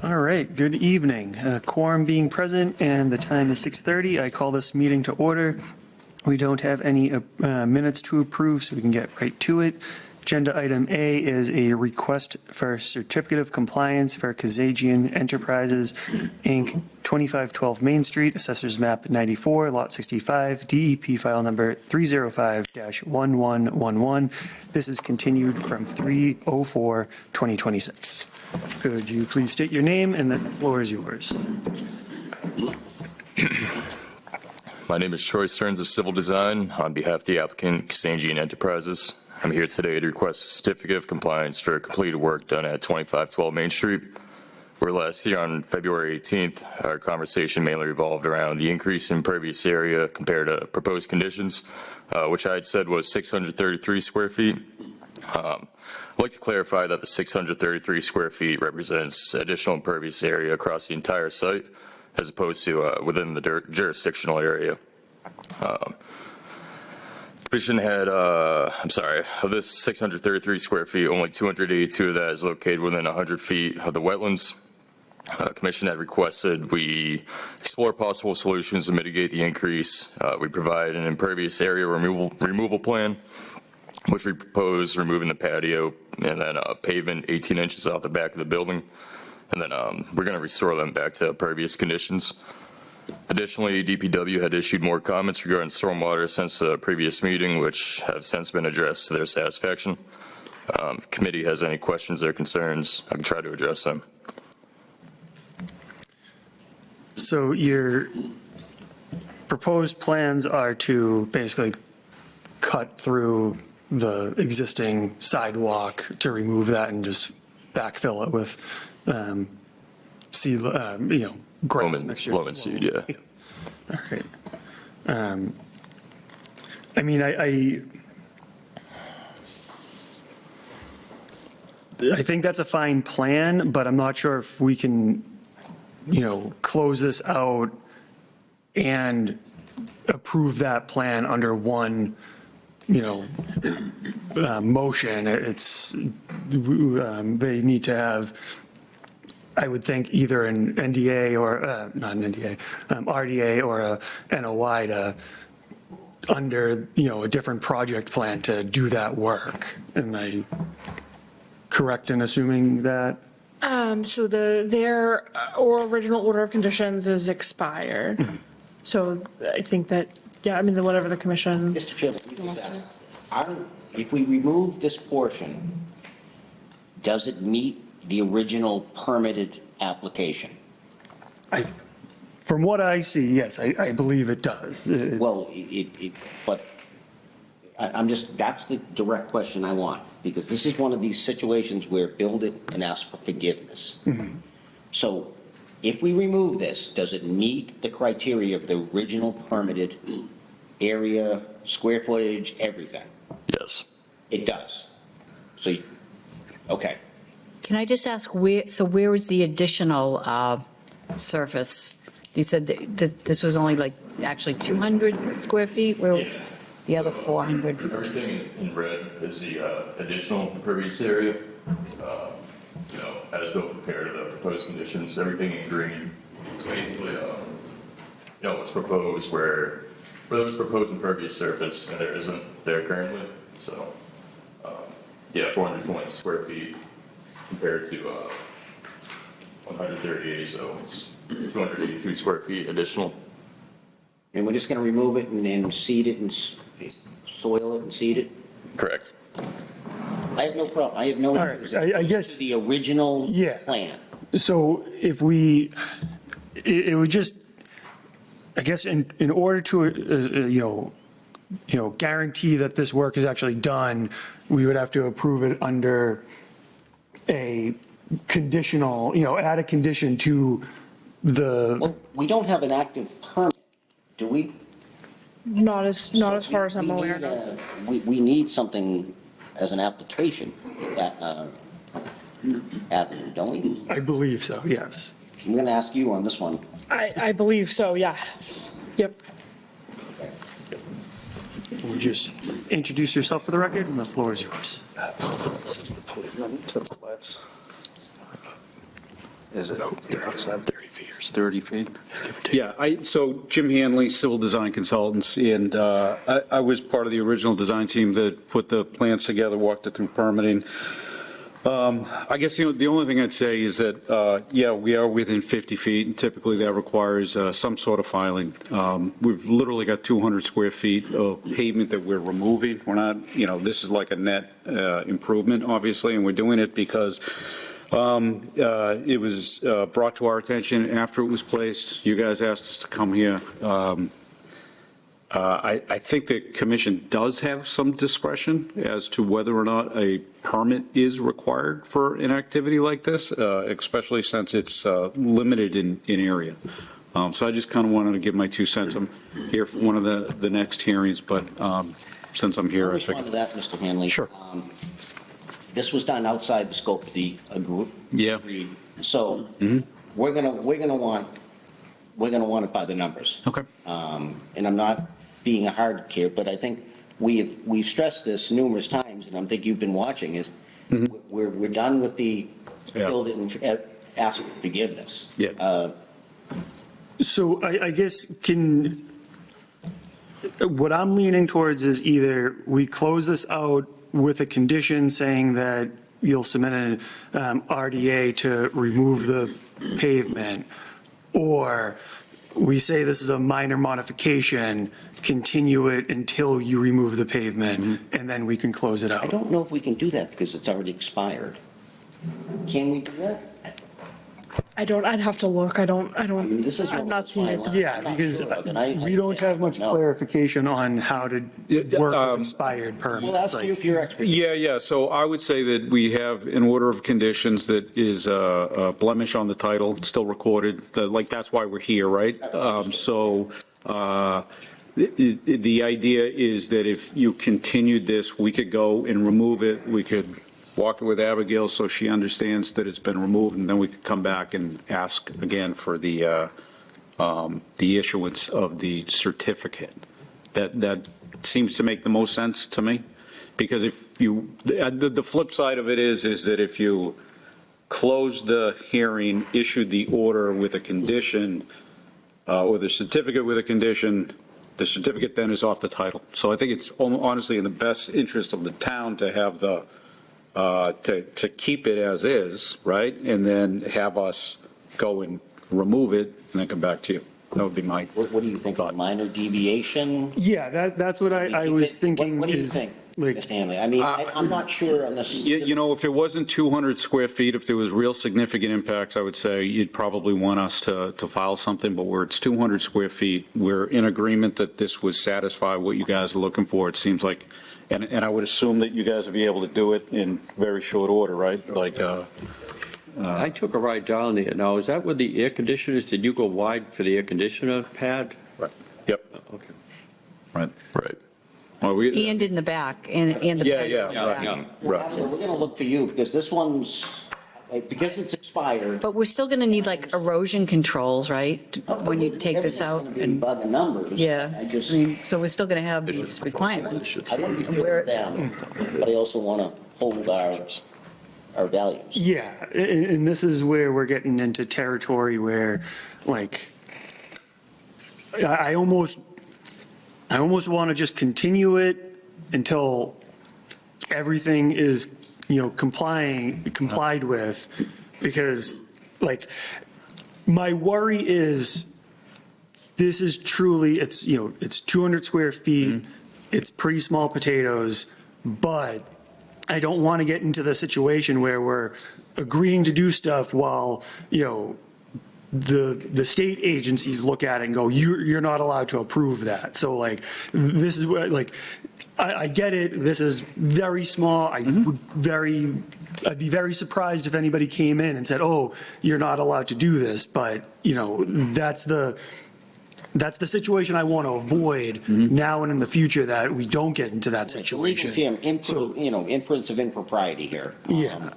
All right, good evening. Quorum being present and the time is 6:30, I call this meeting to order. We don't have any minutes to approve, so we can get right to it. Agenda item A is a request for a certificate of compliance for Kazajian Enterprises, Inc., 2512 Main Street, Assessors Map 94, Lot 65, DEP file number 305-1111. This is continued from 3/04/2026. Could you please state your name, and the floor is yours. My name is Troy Stearns of Civil Design on behalf of the applicant Kazajian Enterprises. I'm here today to request a certificate of compliance for completed work done at 2512 Main Street. Where last year on February 18th, our conversation mainly revolved around the increase in impervious area compared to proposed conditions, which I had said was 633 square feet. I'd like to clarify that the 633 square feet represents additional impervious area across the entire site, as opposed to within the jurisdictional area. Commission had, of this 633 square feet, only 282 of that is located within 100 feet of the wetlands. Commission had requested we explore possible solutions to mitigate the increase. We provide an impervious area removal plan, which we propose removing the patio and then pavement 18 inches off the back of the building. And then we're going to restore them back to pervious conditions. Additionally, DPW had issued more comments regarding stormwater since the previous meeting, which have since been addressed to their satisfaction. If committee has any questions or concerns, I can try to address them. So your proposed plans are to basically cut through the existing sidewalk to remove that and just backfill it with grass next year. Loam and seed, yeah. All right. I mean, I think that's a fine plan, but I'm not sure if we can, close this out and approve that plan under one, motion. It's, they need to have, I would think, either an NDA or, not an NDA, RDA or a NOI to, under, a different project plan to do that work. Am I correct in assuming that? So their original order of conditions is expired. So I think that, whatever the commission. Mr. Chairman, if we remove this portion, does it meet the original permitted application? From what I see, yes, I believe it does. Well, but that's the direct question I want, because this is one of these situations where build it and ask for forgiveness. Mm-hmm. So if we remove this, does it meet the criteria of the original permitted area, square footage, everything? Yes. It does. So, okay. Can I just ask where was the additional surface? You said that this was only actually 200 square feet? Where was the other 400? Everything is in red is the additional impervious area. As though compared to the proposed conditions, everything in green. It's basically, what's proposed where there was proposed impervious surface and there isn't there currently. So, 420 square feet compared to 138, so it's 282 square feet additional. And we're just going to remove it and then seed it and soil it and seed it? Correct. I have no problem. I have no issues. Right. I guess the original plan. So if it would just, I guess, in order to guarantee that this work is actually done, we would have to approve it under a conditional, add a condition to the. Well, we don't have an active permit, do we? Not as far as I'm aware of. We need something as an application, don't we? I believe so, yes. I'm going to ask you on this one. I believe so, yes. Yep. Will you just introduce yourself for the record, and the floor is yours. Is it? They're outside 30 feet or something. 30 feet? Yeah, so Jim Hanley, Civil Design Consultants, and I was part of the original design team that put the plans together, walked it through permitting. I guess the only thing I'd say is that, yeah, we are within 50 feet, and typically that requires some sort of filing. We've literally got 200 square feet of pavement that we're removing. We're not, this is like a net improvement, obviously, and we're doing it because it was brought to our attention after it was placed. You guys asked us to come here. I think the commission does have some discretion as to whether or not a permit is required for an activity like this, especially since it's limited in area. So I just kind of wanted to give my 2 cents. I'm here for one of the next hearings, but since I'm here, I Respond to figured. that, Mr. Hanley. Sure. This was done outside the scope of the group. Yeah. Agreed. So we're gonna want it by the numbers. Okay. And I'm not being a hard here, but I think we've stressed this numerous times, and I think you've been watching, is we're done with the Yeah. build it and ask for forgiveness. Yeah. So I guess what I'm leaning towards is either we close this out with a condition saying that you'll submit an RDA to remove the pavement, or we say this is a minor modification, continue it until you remove the pavement, and then we can close it I out. don't know if we can do that because it's already expired. Can we do that? I'd have to look. I mean, this is what I'm not was seeing my it. line. Yeah, I'm not because sure, and I- we don't have much no. clarification on how to work with expired permits. We'll ask you if you're expert. Yeah. So I would say that we have an order of conditions that is a blemish on the title, still recorded. Like, that's why we're here, right? So the idea is that if you continued this, we could go and remove it. We could walk it with Abigail so she understands that it's been removed, and then we could come back and ask again for the issuance of the certificate. That seems to make the most sense to me, because if you, the flip side of it is that if you closed the hearing, issued the order with a condition, or the certificate with a condition, the certificate then is off the title. So I think it's honestly in the best interest of the town to have to keep it as is, right? And then have us go and remove it and then come back to you. That would be my What do you think, a thought. minor deviation? Yeah, that's what I was thinking. What do you is, think, like, Mr. Hanley? I mean, I'm not sure on this. If it wasn't 200 square feet, if there was real significant impacts, I would say you'd probably want us to file something, but where it's 200 square feet, we're in agreement that this would satisfy what you guys are looking for. It seems like, and I would assume that you guys would be able to do it in very short order, right? Like, I took a ride down there. Now, is that with the air conditioners? Did you go wide for the air conditioner pad? right. Yep, Okay. right. Right. Well, And in the back, and the. Yeah, bed yeah, in the right. back. Yeah. Right. We're going to look for you because this one's, because it's expired. But we're still going to need like erosion controls, right? When you take this out? Everything's gonna be And by the numbers. Yeah, I just, so we're still going to have these requirements. I want to be fair Where- to them, but I also want to hold our values. Yeah, and this is where we're getting into territory where, like, I almost want to just continue it until everything is, complied with, because, like, my worry is, this is truly, it's 200 square feet, it's pretty small potatoes, but I don't want to get into the situation where we're agreeing to do stuff while, the state agencies look at it and go, you're not allowed to approve that. So like, this is where, like, I get it, this is very small, I'd be very surprised if anybody came in and said, oh, you're not allowed to do this, but, that's the situation I want to avoid now and in the future, that we don't get into that situation. Inference of impropriety here. Yeah.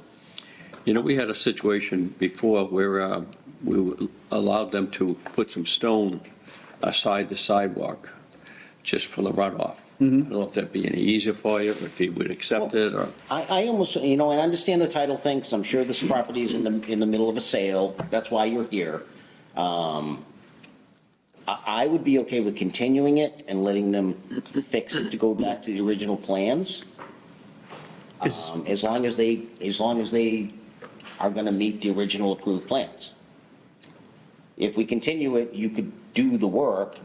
We had a situation before where we allowed them to put some stone aside the sidewalk just for the runoff. don't know if that'd be any easier for you, if you would accept it, or, I almost, I understand the title thing, because I'm sure this property is in the middle of a sale. That's why you're here. I would be okay with continuing it and letting them fix it to go back to the original plans. As long as they are going to meet the original approved plans. If we continue it, you could do the work,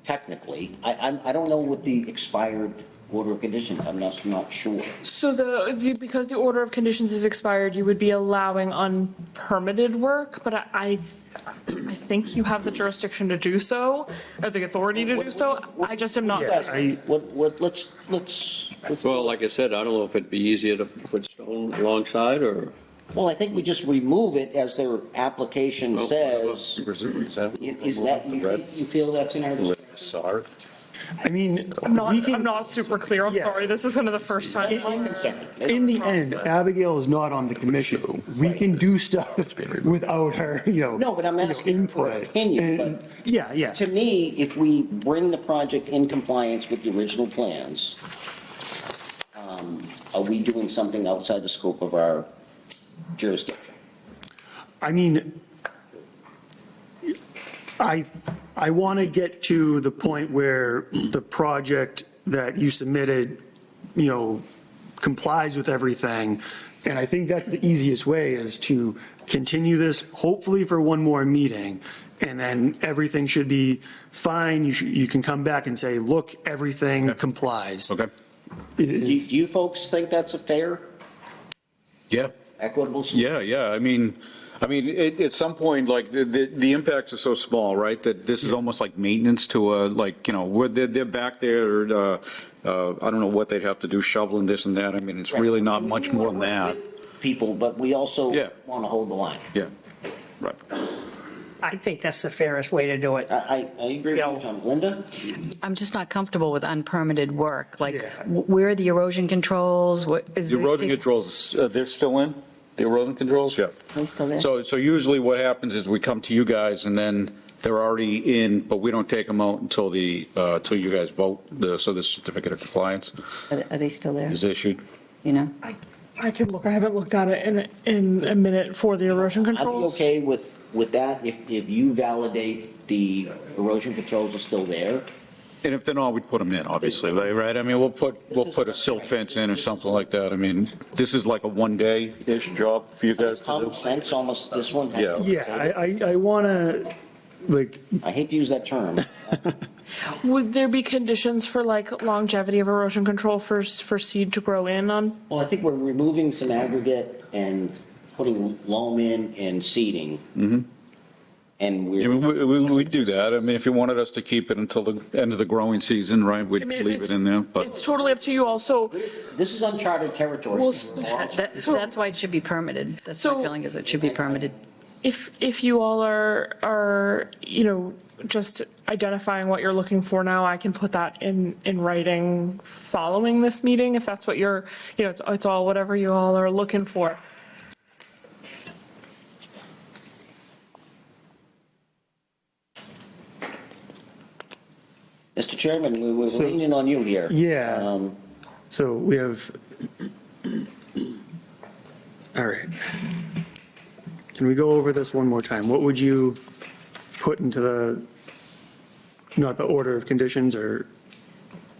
technically. I don't know what the expired order of conditions, I'm not sure. So because the order of conditions is expired, you would be allowing unpermitted work, but I think you have the jurisdiction to do so, or the authority to do so. I just am not. Let's. well, like I said, I don't know if it'd be easier to put stone alongside, or, Well, I think we just remove it as their application Well, says. Is that, you feel that's in our? Sorry. I mean, I'm not super clear. I'm Yeah. sorry. This is kind of the first time. I'm concerned. in the end, Abigail is not on the commission. We can do stuff without her, No, but I'm asking for input. opinion, And- but Yeah. to me, if we bring the project in compliance with the original plans, are we doing something outside the scope of our jurisdiction? I mean, I want to get to the point where the project that you submitted, complies with everything. And I think that's the easiest way, is to continue this, hopefully for one more meeting. And then everything should be fine. You can come back and say, look, everything complies. Okay. It Do is- you folks think that's a fair, Yeah. equitable solution? Yeah. I mean, at some point, like, the impacts are so small, right, that this is almost like maintenance to where they're back there, I don't know what they'd have to do, shoveling this and that. I mean, it's really not much more than that. People, but we also Yeah. want to hold the line. Yeah, right. I think that's the fairest way to do it. I agree with you, Tom. Linda? I'm just not comfortable with unpermitted work. Like, Yeah. where are the erosion controls? What is The erosion it? controls, they're still in? The erosion controls? Yeah. Are they still there? So usually what happens is we come to you guys and then they're already in, but we don't take them out until you guys vote, so the certificate of compliance Are they still there? is issued. You know? I can look. I haven't looked at it in a minute for the erosion I'd be controls. okay with that if you validate the erosion controls are still there. And if they're not, we'd put them in, obviously, right? I mean, we'll put a silt fence in or something like that. I mean, this is like a one-day-ish job for you guys to Common do. sense, almost, this one has. Yeah. Yeah, I want to, I hate to use that term. Would there be conditions for like longevity of erosion control for seed to grow in on? Well, I think we're removing some aggregate and putting loam in and seeding. And Yeah, we're, we do that. I mean, if you wanted us to keep it until the end of the growing season, right, we'd I mean, leave it in there, but. It's totally up to you also. this is uncharted territory. Well, That's why it should be permitted. That's my So- feeling, is it should be permitted. If you all are, just identifying what you're looking for now, I can put that in writing following this meeting, if that's what you're, it's all whatever you all are looking for. Mr. Chairman, we're leaning on you here. Yeah. Um, So we have, all right. Can we go over this one more time? What would you put into not the order of conditions, or?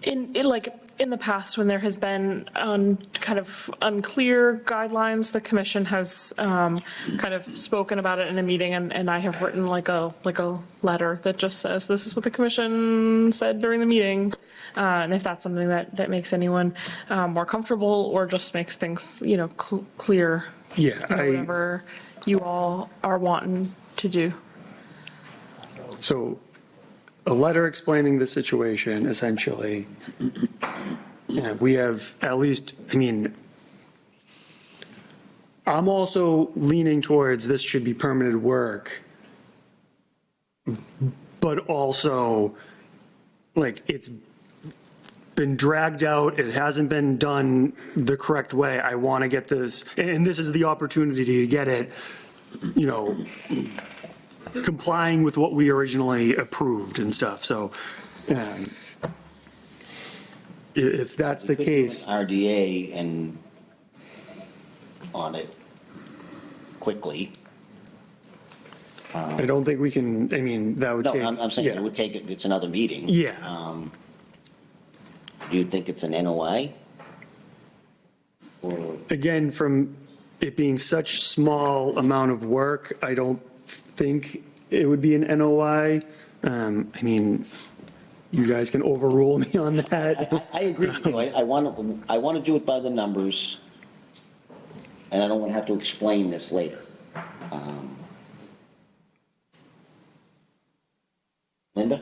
In the past, when there has been kind of unclear guidelines, the commission has kind of spoken about it in a meeting, and I have written like a letter that just says, this is what the commission said during the meeting. And if that's something that makes anyone more comfortable or just makes things, clear, Yeah, whatever you all are wanting to do. So a letter explaining the situation, essentially. Yeah, we have at least, I'm also leaning towards this should be permitted work, but also, it's been dragged out, it hasn't been done the correct way. I want to get this, and this is the opportunity to get it, complying with what we originally approved and stuff, so. if that's the case, RDA and on it quickly. I don't think we can, I mean, that would No, take. I'm saying yeah. it would take, it's another meeting. Yeah. Do you think it's an NOI? Or, Again, from it being such small amount of work, I don't think it would be an NOI. I mean, you guys can overrule me on that. I agree with you. I want to do it by the numbers, and I don't want to have to explain this later. Linda?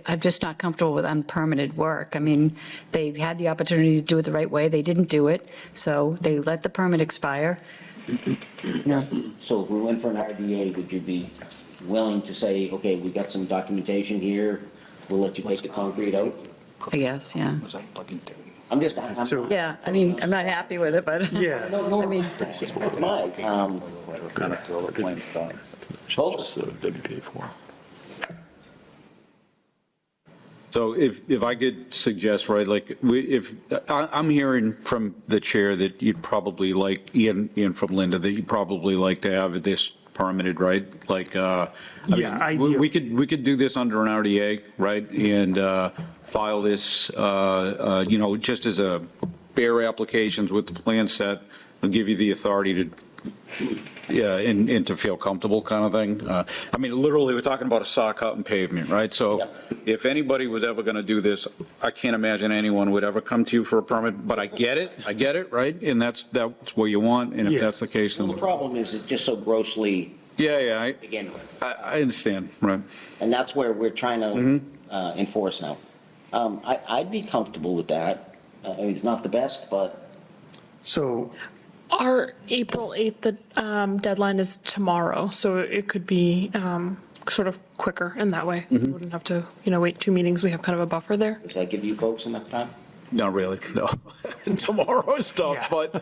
I'm just not comfortable with unpermitted work. I mean, they had the opportunity to do it the right way, they didn't do it, so they let the permit expire. You know, So if we went for an RDA, would you be willing to say, okay, we got some documentation here, we'll let you take the concrete out? I guess, yeah. I'm just, So- Yeah, I mean, I'm not happy with it, but. Yeah. I mean, Mike, folks, So if I could suggest, right, like, I'm hearing from the chair that you'd probably like, Ian from Linda, that you'd probably like to have this permitted, right? Like, I mean, Yeah, ideally. we could do this under an RDA, right? And file this, just as a bare applications with the plan set, and give you the authority to, yeah, and to feel comfortable kind of thing. I mean, literally, we're talking about a saw cut and pavement, right? So Yep. if anybody was ever going to do this, I can't imagine anyone would ever come to you for a permit, but I get it, right? And that's what you want, and if Yeah. that's the case, well, then, the problem is it's just so grossly yeah, to begin with. I understand, right? And that's where we're trying to enforce now. I'd be comfortable with that. I mean, it's not the best, but So, Our April 8th, the deadline is tomorrow, so it could be sort of quicker in that way. We wouldn't have to, wait 2 meetings. We have kind of a buffer there. does that give you folks enough time? Not really, no. Tomorrow is tough, but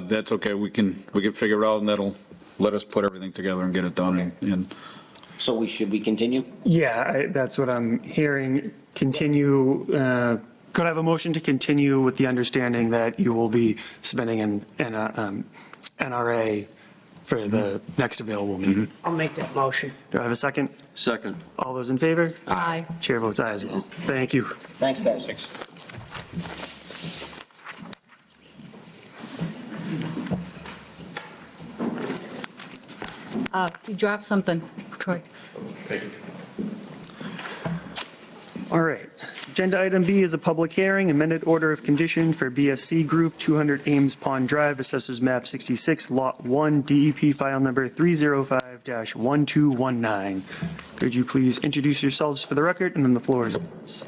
that's okay. We can figure it out, and that'll let us put everything together and get it done. And So should we continue? yeah, that's what I'm hearing. Continue, could I have a motion to continue with the understanding that you will be submitting an NRA for the next available meeting? I'll make that motion. Do I have a second? Second. All those in favor? Aye. Chair votes aye as well. Thank you. Thanks, guys. You dropped something, Troy. All right. Agenda item B is a public hearing, amended order of condition for BSC Group, 200 Ames Pond Drive, Assessors Map 66, Lot 1, DEP file number 305-1219. Could you please introduce yourselves for the record, and then the floor is yours.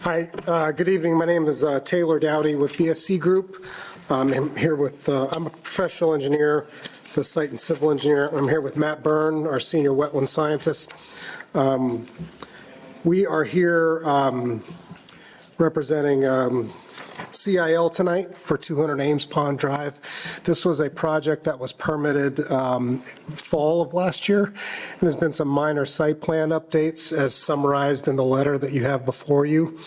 Hi, good evening. My name is Taylor Dowdy with BSC Group. I'm here with, I'm a professional engineer, the site and civil engineer. I'm here with Matt Byrne, our senior wetland scientist. We are here representing CIL tonight for 200 Ames Pond Drive. This was a project that was permitted fall of last year, and there's been some minor site plan updates as summarized in the letter that you have before you.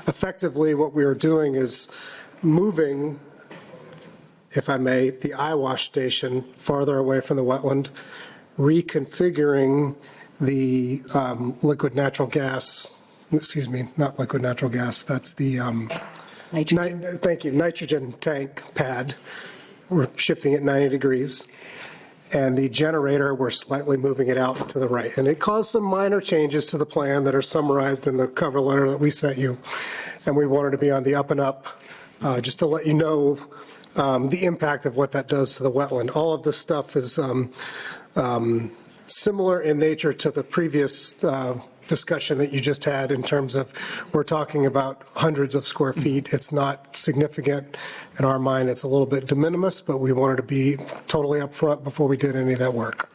Effectively, what we are doing is moving, if I may, the eyewash station farther away from the wetland, reconfiguring the liquid natural gas, excuse me, not liquid natural gas, that's the Nitrogen. Thank you. Nitrogen tank pad. We're shifting it 90 degrees. And the generator, we're slightly moving it out to the right. And it caused some minor changes to the plan that are summarized in the cover letter that we sent you. And we wanted to be on the up and up, just to let you know the impact of what that does to the wetland. All of this stuff is similar in nature to the previous discussion that you just had in terms of, we're talking about hundreds of square feet. It's not significant in our mind. It's a little bit de minimis, but we wanted to be totally upfront before we did any of that work.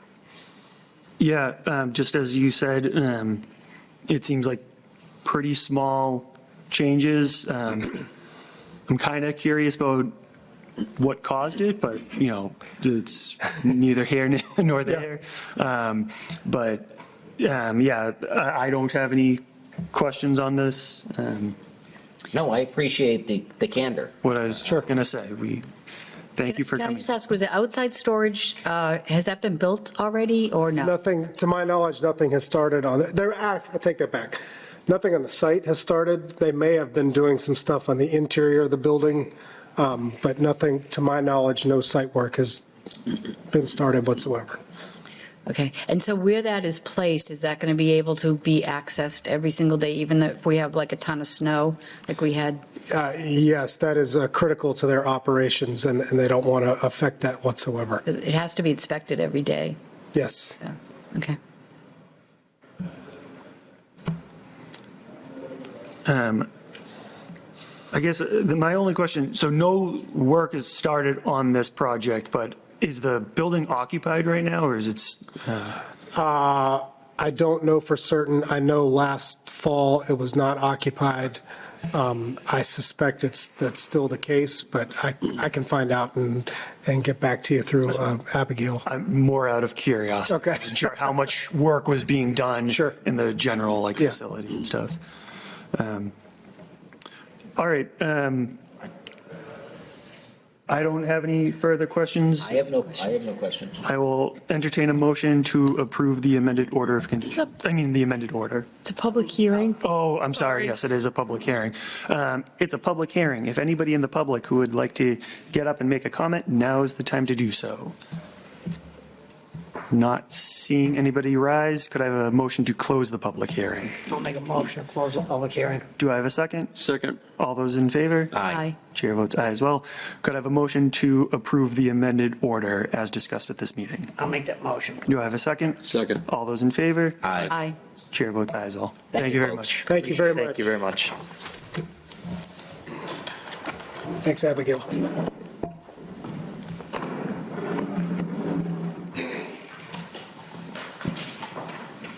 Yeah, just as you said, it seems like pretty small changes. I'm kind of curious about what caused it, but, it's neither here nor there. But, yeah, I don't have any questions on this. No, I appreciate the candor. What I was going to say, thank you for Can I coming. just ask, was the outside storage, has that been built already or no? Nothing, to my knowledge, nothing has started on it. I take that back. Nothing on the site has started. They may have been doing some stuff on the interior of the building, but nothing, to my knowledge, no site work has been started whatsoever. Okay, and so where that is placed, is that going to be able to be accessed every single day, even if we have like a ton of snow, like we had? Yes, that is critical to their operations, and they don't want to affect that whatsoever. It has to be inspected every day. Yes. Yeah. Okay. I guess my only question, so no work is started on this project, but is the building occupied right now, or is it? I don't know for certain. I know last fall it was not occupied. I suspect that's still the case, but I can find out and get back to you through Abigail. I'm more out of curiosity. Okay. I wasn't sure how much work was being done. Sure. In the general, Yeah. facility and stuff. All right. I don't have any further questions. I have no questions. I will entertain a motion to approve the amended order of conditions. The amended order. It's a public hearing. Oh, I'm sorry. Sorry. Yes, it is a public hearing. It's a public hearing. If anybody in the public who would like to get up and make a comment, now is the time to do so. Not seeing anybody rise, could I have a motion to close the public hearing? I'll make a motion to close the public hearing. Do I have a second? Second. All those in favor? Aye. Chair votes aye as well. Could I have a motion to approve the amended order as discussed at this meeting? I'll make that motion. Do I have a second? Second. All those in favor? Aye. Aye. Chair votes aye as well. Thank Thank you, you very folks. much. Thank you very much. Thank you very much. Thanks, Abigail.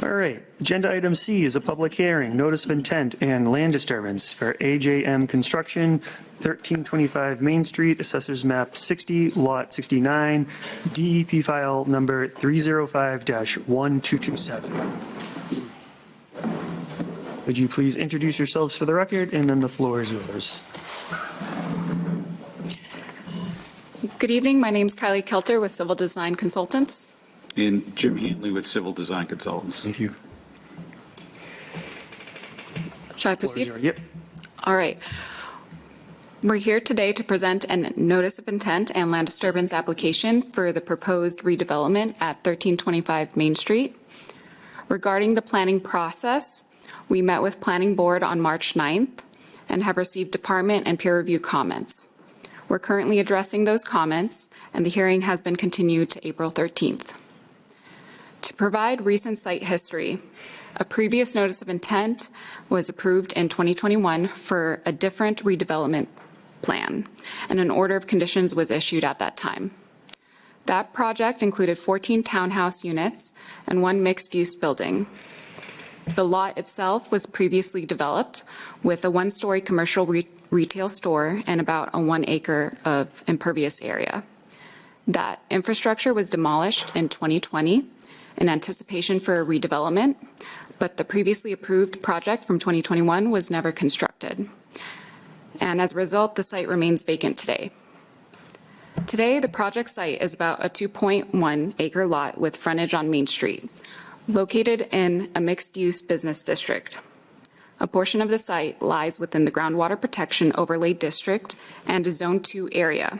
All right, agenda item C is a public hearing, notice of intent and land disturbance for AJM Construction, 1325 Main Street, Assessors Map 60, Lot 69, DEP file number 305-1227. Would you please introduce yourselves for the record, and then the floor is yours. Good evening. My name's Kylie Kelter with Civil Design Consultants. And Jim Hanley with Civil Design Consultants. Thank you. Shall I Floor is proceed? yours. Yep. All right. We're here today to present a notice of intent and land disturbance application for the proposed redevelopment at 1325 Main Street. Regarding the planning process, we met with Planning Board on March 9th and have received department and peer review comments. We're currently addressing those comments, and the hearing has been continued to April 13th. To provide recent site history, a previous notice of intent was approved in 2021 for a different redevelopment plan, and an order of conditions was issued at that time. That project included 14 townhouse units and one mixed-use building. The lot itself was previously developed with a one-story commercial retail store and about a 1 acre of impervious area. That infrastructure was demolished in 2020 in anticipation for a redevelopment, but the previously approved project from 2021 was never constructed. And as a result, the site remains vacant today. Today, the project site is about a 2.1 acre lot with frontage on Main Street, located in a mixed-use business district. A portion of the site lies within the Groundwater Protection Overlay District and a Zone 2 area.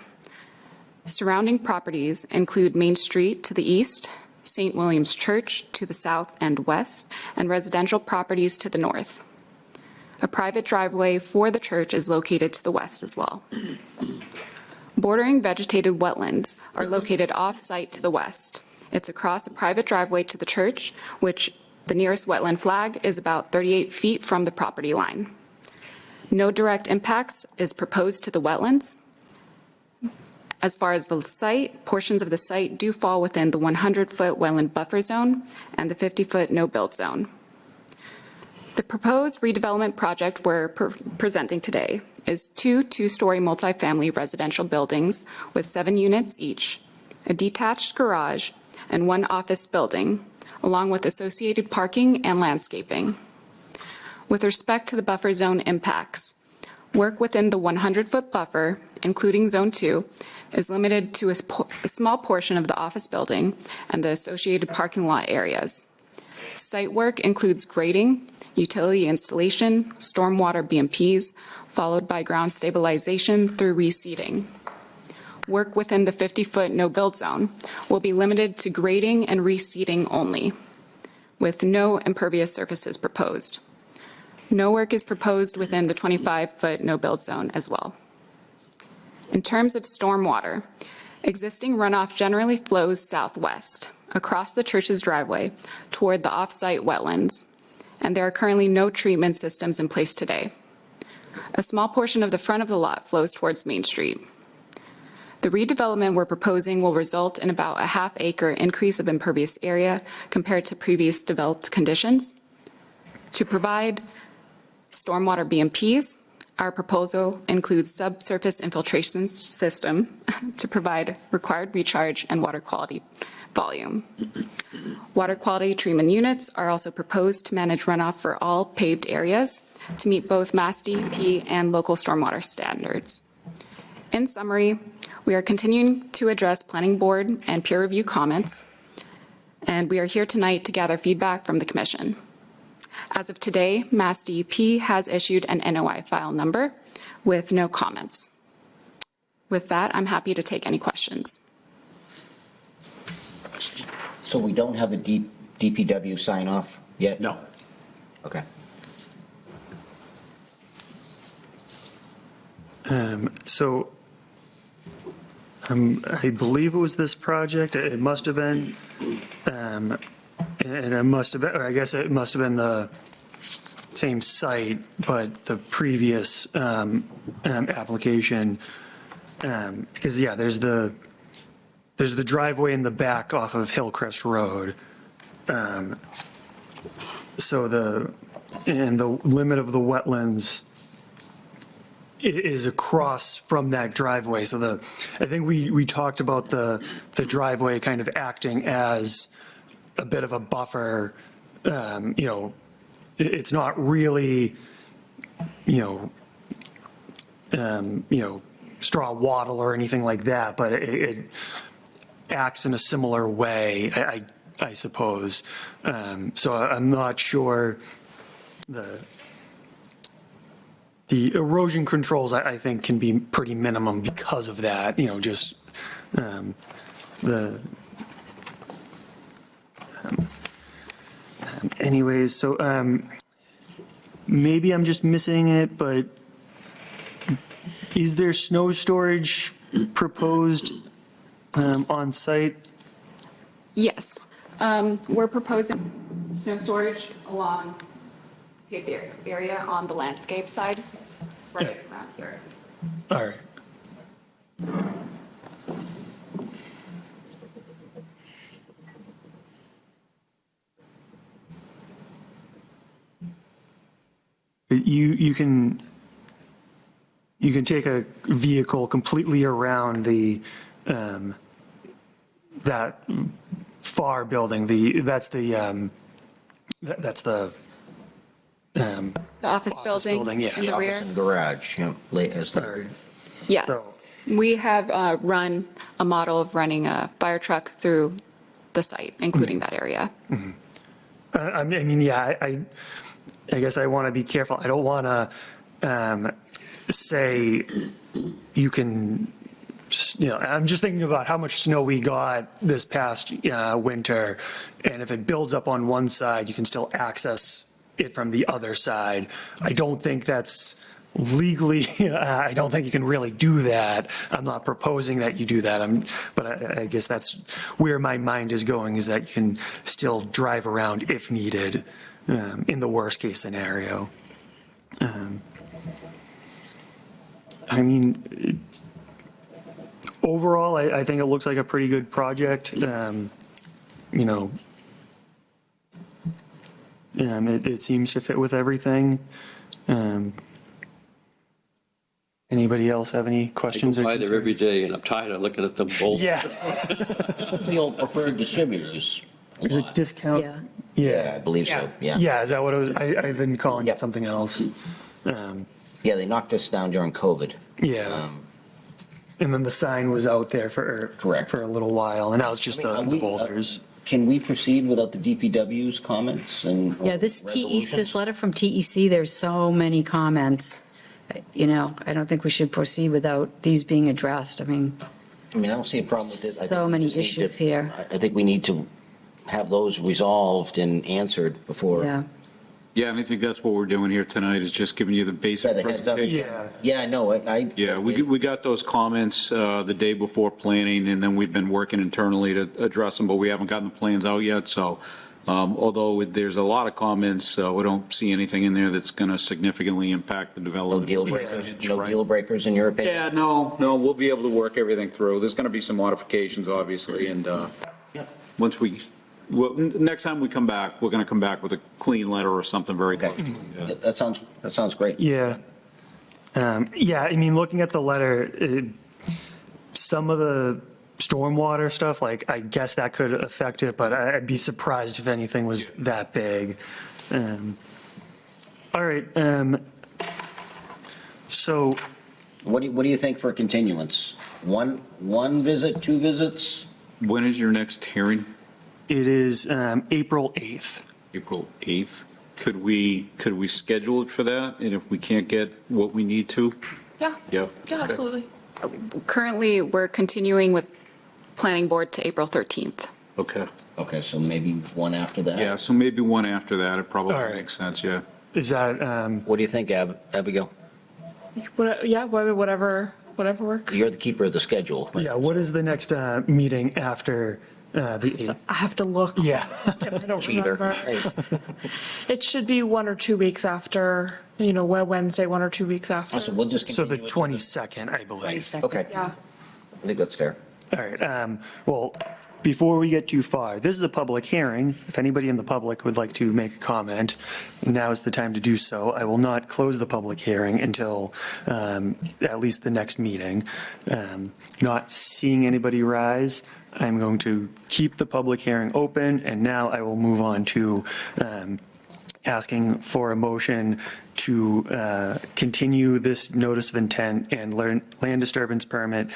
Surrounding properties include Main Street to the east, St. William's Church to the south and west, and residential properties to the north. A private driveway for the church is located to the west as well. Bordering vegetated wetlands are located off-site to the west. It's across a private driveway to the church, which the nearest wetland flag is about 38 feet from the property line. No direct impacts is proposed to the wetlands. As far as the site, portions of the site do fall within the 100-foot wetland buffer zone and the 50-foot no-build zone. The proposed redevelopment project we're presenting today is two two-story multifamily residential buildings with 7 units each, a detached garage, and 1 office building, along with associated parking and landscaping. With respect to the buffer zone impacts, work within the 100-foot buffer, including Zone 2, is limited to a small portion of the office building and the associated parking lot areas. Site work includes grading, utility installation, stormwater BMPs, followed by ground stabilization through reseeding. Work within the 50-foot no-build zone will be limited to grading and reseeding only, with no impervious surfaces proposed. No work is proposed within the 25-foot no-build zone as well. In terms of stormwater, existing runoff generally flows southwest across the church's driveway toward the off-site wetlands, and there are currently no treatment systems in place today. A small portion of the front of the lot flows towards Main Street. The redevelopment we're proposing will result in about a half-acre increase of impervious area compared to previous developed conditions. To provide stormwater BMPs, our proposal includes subsurface infiltration system to provide required recharge and water quality volume. Water quality treatment units are also proposed to manage runoff for all paved areas to meet both Mass DEP and local stormwater standards. In summary, we are continuing to address planning board and peer review comments, and we are here tonight to gather feedback from the commission. As of today, Mass DEP has issued an NOI file number with no comments. With that, I'm happy to take any questions. So we don't have a DPW sign off yet? No. Okay. So I believe it was this project. It must have been, and it must have been, or I guess it must have been the same site, but the previous application, because yeah, there's the driveway in the back off of Hillcrest Road. So the limit of the wetlands is across from that driveway. So I think we talked about the driveway kind of acting as a bit of a buffer. It's not really, straw wattle or anything like that, but it acts in a similar way, I suppose. So I'm not sure the erosion controls, I think, can be pretty minimum because of that, just anyways, so maybe I'm just missing it, but is there snow storage proposed on site? Yes, we're proposing snow storage along paved area on the landscape side, right around here. All right. You can take a vehicle completely around that far building. That's the office building yeah. in the rear. Office and garage, Yes, we have run a model of running a fire truck through the site, including that area. I mean, yeah, I guess I want to be careful. I don't want to say you can, I'm just thinking about how much snow we got this past winter, and if it builds up on one side, you can still access it from the other side. I don't think that's legally, I don't think you can really do that. I'm not proposing that you do that. But I guess that's where my mind is going, is that you can still drive around if needed in the worst case scenario. I mean, overall, I think it looks like a pretty good project. It seems to fit with everything. Anybody else have any I go questions? or by there every concerns? day, and I'm tired of looking at them both. Yeah. This is the old preferred distributors. There's a discount. Yeah. Yeah, I believe so, yeah. Yeah, is that what it was? I've been calling Yep. it something else. Yeah, they knocked us down during COVID. Yeah. And then the sign was out there for. Correct. For a little while, and now it's just I mean, the are we, boulders. Can we proceed without the DPW's comments and? Yeah, this resolutions? letter from TEC, there's so many comments. I don't think we should proceed without these being addressed. I mean, I don't see a problem with it. I think So we many just need to- issues here. I think we need to have those resolved and answered before. yeah. Yeah, and I think that's what we're doing here tonight, is just giving you the basic Set a heads up. presentation. Yeah. Yeah, I know, Yeah, we got those comments the day before planning, and then we've been working internally to address them, but we haven't gotten the plans out yet, so although there's a lot of comments, we don't see anything in there that's going to significantly impact the No development. deal breakers, no deal breakers in your opinion? Yeah, no, we'll be able to work everything through. There's going to be some modifications, obviously, and once next time we come back, we're going to come back with a clean letter or something very Okay, close. to it. that sounds great. Yeah. Yeah, I mean, looking at the letter, some of the stormwater stuff, like, I guess that could affect it, but I'd be surprised if anything was that big. All right, so, What do you think for continuance? One visit, two visits? When is your next hearing? it is April 8th. April 8th. Could we schedule it for that? And if we can't get what we need to? Yeah, Yeah. yeah, absolutely. Currently, we're continuing with Planning Board to April 13th. Okay. Okay, so maybe one after that? Yeah, so maybe one after that, it probably All right. makes sense, yeah. Is that, What do you think, Abigail? Yeah, whatever works. You're the keeper of the schedule. yeah, what is the next meeting after the 8th? I have to look. Yeah. I don't Cheater. remember. Hey, It should be 1 or 2 weeks after, Wednesday, 1 or 2 weeks after. So we'll just So the continue. 22nd, I believe. Okay, Yeah. I think that's fair. All right, well, before we get too far, this is a public hearing. If anybody in the public would like to make a comment, now is the time to do so. I will not close the public hearing until at least the next meeting. Not seeing anybody rise, I'm going to keep the public hearing open, and now I will move on to asking for a motion to continue this notice of intent and land disturbance permit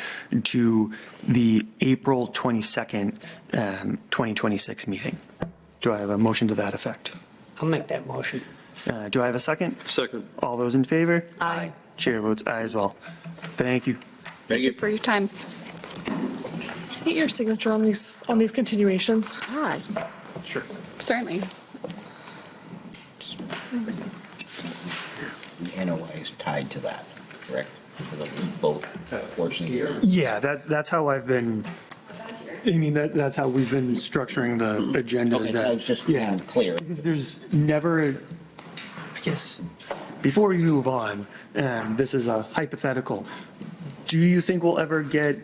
to the April 22nd, 2026 meeting. Do I have a motion to that effect? I'll make that motion. Do I have a second? Second. All those in favor? Aye. Chair votes aye as well. Thank you. Thank you for your time. Get your signature on these continuations. God. Certainly. The NOI is tied to that, correct? For both portions here. Yeah, that's how I've been, that's how we've been structuring the agenda. is Okay, that- I was just yeah. being clear. Because there's never, I guess, before we move on, this is a hypothetical. Do you think we'll ever get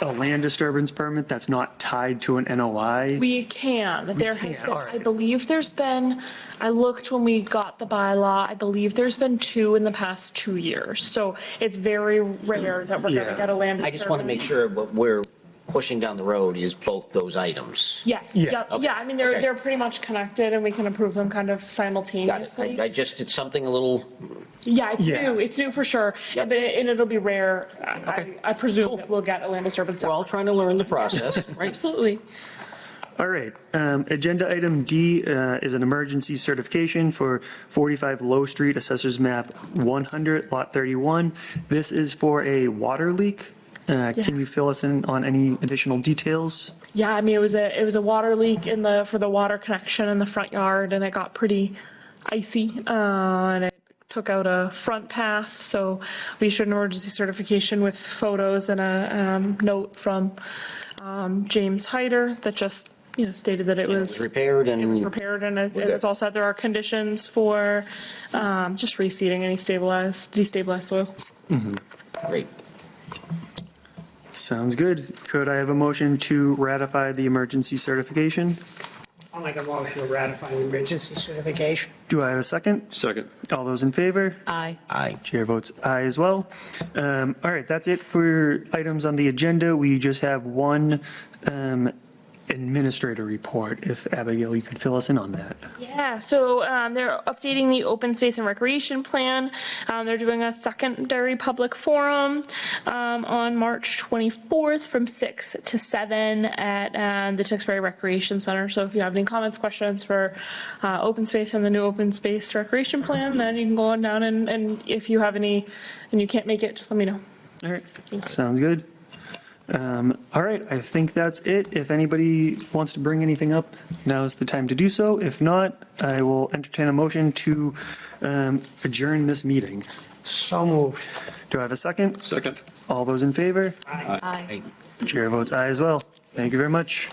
a land disturbance permit that's not tied to an NOI? We can. There has can, been, all right. I believe there's been, I looked when we got the bylaw, I believe there's been 2 in the past 2 years. So it's very rare that we're going Yeah. to get a land I disturbance. just want to make sure what we're pushing down the road is both those items. Yes, Yeah. yeah, Okay. yeah, I mean, Okay. they're pretty much connected and we can approve them kind of Got it. simultaneously. I just did something a little, Yeah, Yeah. it's new for sure. Yep. And it'll be rare. Okay. I presume that we'll get a land disturbance. we're all trying to learn the process, right? Absolutely. All right, agenda item D is an emergency certification for 45 Low Street, Assessors Map 100, Lot 31. This is for a water leak. Can you fill us in on any additional details? Yeah, I mean, it was a water leak for the water connection in the front yard, and it got pretty icy, and it took out a front path. So we issued an emergency certification with photos and a note from James Hyder that just stated that it was Repaired and. repaired and good. it's all set. There are conditions for just reseeding any destabilized soil. Great. Sounds good. Could I have a motion to ratify the emergency certification? I'll make a motion to ratify the emergency certification. Do I have a second? Second. All those in favor? Aye. Aye. Chair votes aye as well. All right, that's it for items on the agenda. We just have one administrator report. If Abigail, you could fill us in on that. Yeah, so they're updating the open space and recreation plan. They're doing a secondary public forum on March 24th from 6 to 7 at the Tewksbury Recreation Center. So if you have any comments, questions for open space and the new open space recreation plan, then you can go on down and if you have any and you can't make it, just let me know. All right, sounds good. All right, I think that's it. If anybody wants to bring anything up, now is the time to do so. If not, I will entertain a motion to adjourn this meeting. So moved. Do I have a second? Second. All those in favor? Aye. Chair votes aye as well. Thank you very much.